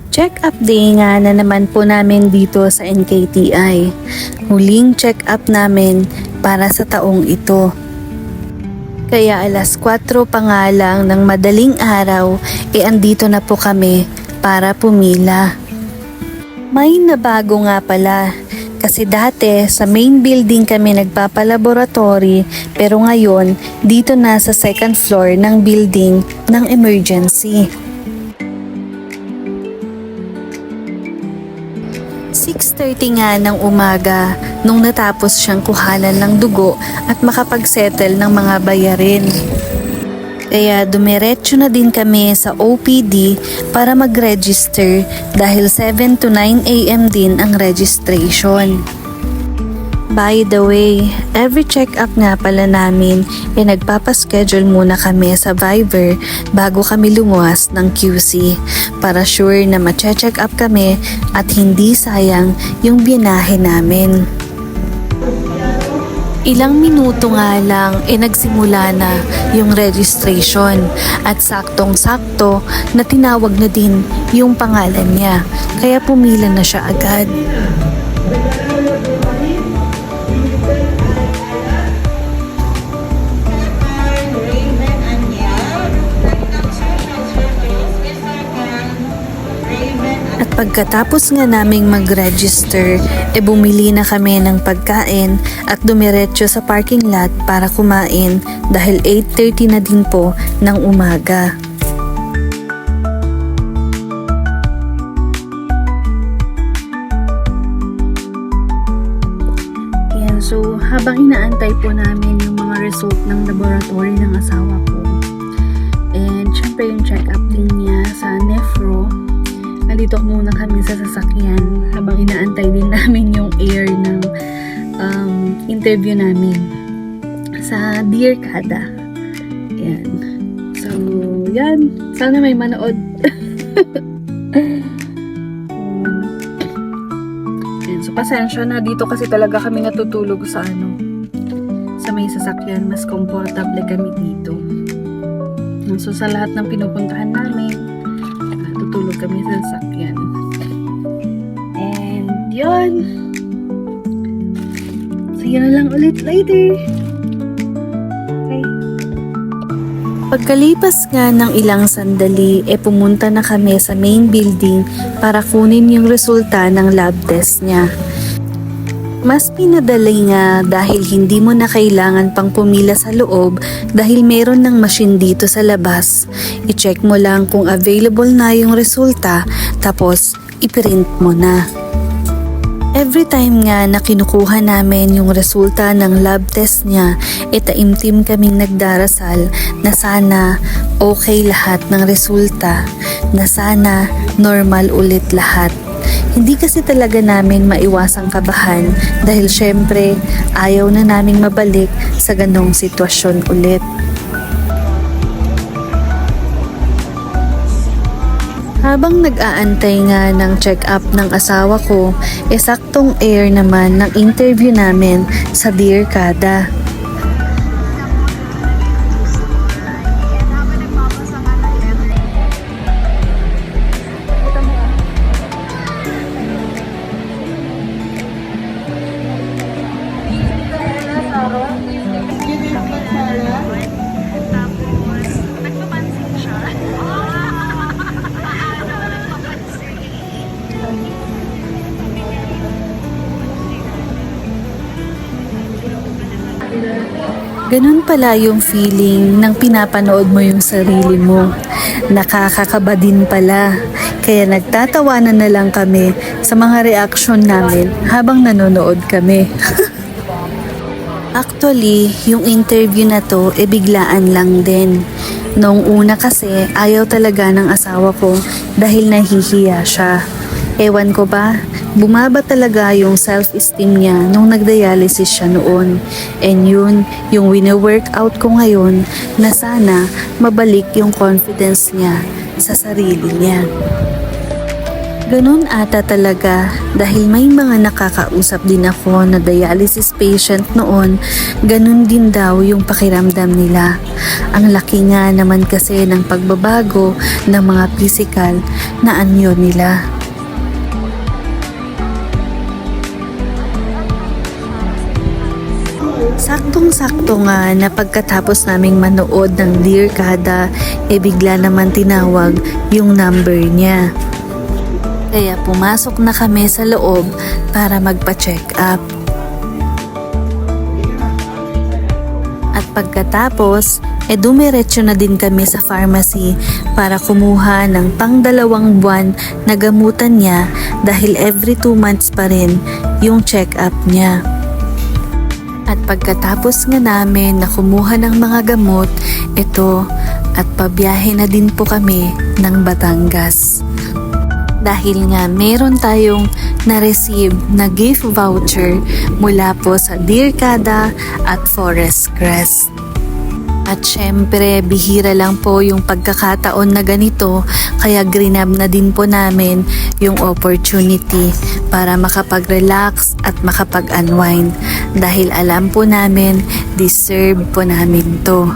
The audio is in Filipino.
Check up day nga na naman po namin dito sa NKTI. Huling check up namin para sa taong ito. Kaya alas 4 pa nga lang ng madaling araw, andito na po kami para pumila. May nabago nga pala. Kasi dati sa main building kami nagpapalaboratory pero ngayon dito na sa second floor ng building ng emergency. 6:30 nga ng umaga nung natapos siyang kuhanan ng dugo at makapagsettle ng mga bayarin. Kaya dumiretso na din kami sa OPD para mag-register dahil 7 to 9 AM din ang registration. By the way, every check-up nga pala namin nagpapaschedule muna kami sa Viber bago kami lumuwas ng QC para sure na ma-check up kami at hindi sayang yung binahe namin. Ilang minuto nga lang nagsimula na yung registration at saktong-sakto na tinawag na din yung pangalan niya kaya pumila na siya agad. At pagkatapos nga naming mag-register, bumili na kami ng pagkain at dumiretso sa parking lot para kumain dahil 8:30 na din po ng umaga. Ayan, so habang inaantay po namin yung mga result ng laboratory ng asawa ko, and syempre yung check-up din niya sa nephro, nandito muna kami sa sasakyan habang inaantay din namin yung air ng interview namin sa Dear Kada. Yan. So, yan. Sana may manood. Yan. So, pasensya na. Dito kasi talaga kami natutulog sa sa may sasakyan. Mas komportable kami dito. So, sa lahat ng pinupuntahan namin, natutulog kami sa sasakyan. And yun. See you na lang ulit later. Okay. Pagkalipas nga ng ilang sandali, pumunta na kami sa main building para kunin yung resulta ng lab test niya. Mas pinadali nga dahil hindi mo na kailangan pang pumila sa loob dahil meron ng machine dito sa labas. I-check mo lang kung available na yung resulta tapos i-print mo na. Every time nga na kinukuha namin yung resulta ng lab test niya, taimtim kaming nagdarasal na sana okay lahat ng resulta, na sana normal ulit lahat. Hindi kasi talaga namin maiwasang kabahan dahil syempre ayaw na naming mabalik sa ganong sitwasyon ulit. Habang nag-aantay nga ng check-up ng asawa ko, saktong air naman ng interview namin sa Dear Kada. Ganun pala yung feeling ng pinapanood mo yung sarili mo. Nakakakaba din pala. Kaya nagtatawanan na lang kami sa mga reaksyon namin habang nanonood kami. Actually, yung interview na to biglaan lang din. Noong una kasi ayaw talaga ng asawa ko dahil nahihiya siya. Ewan ko ba, bumaba talaga yung self-esteem niya nung nagdialysis siya noon. And yun, yung wini-workout ko ngayon na sana mabalik yung confidence niya sa sarili niya. Ganun ata talaga dahil may mga nakakausap din ako na dialysis patient noon, ganun din daw yung pakiramdam nila. Ang laki nga naman kasi ng pagbabago ng mga physical na anyo nila. Saktong-sakto nga na pagkatapos naming manood ng Dear Kada, bigla naman tinawag yung number niya. Kaya pumasok na kami sa loob para magpa-check up. At pagkatapos, dumiretso na din kami sa pharmacy para kumuha ng pang-2 buwan na gamutan niya dahil every 2 months pa rin yung check-up niya. At pagkatapos nga namin na kumuha ng mga gamot, at pabiyahe na din po kami ng Batangas. Dahil nga meron tayong na-receive na gift voucher mula po sa Dear Kada at Forest Crest. At syempre, bihira lang po yung pagkakataon na ganito, kaya grinab na din po namin yung opportunity para makapag-relax at makapag-unwind dahil alam po namin deserve po namin to.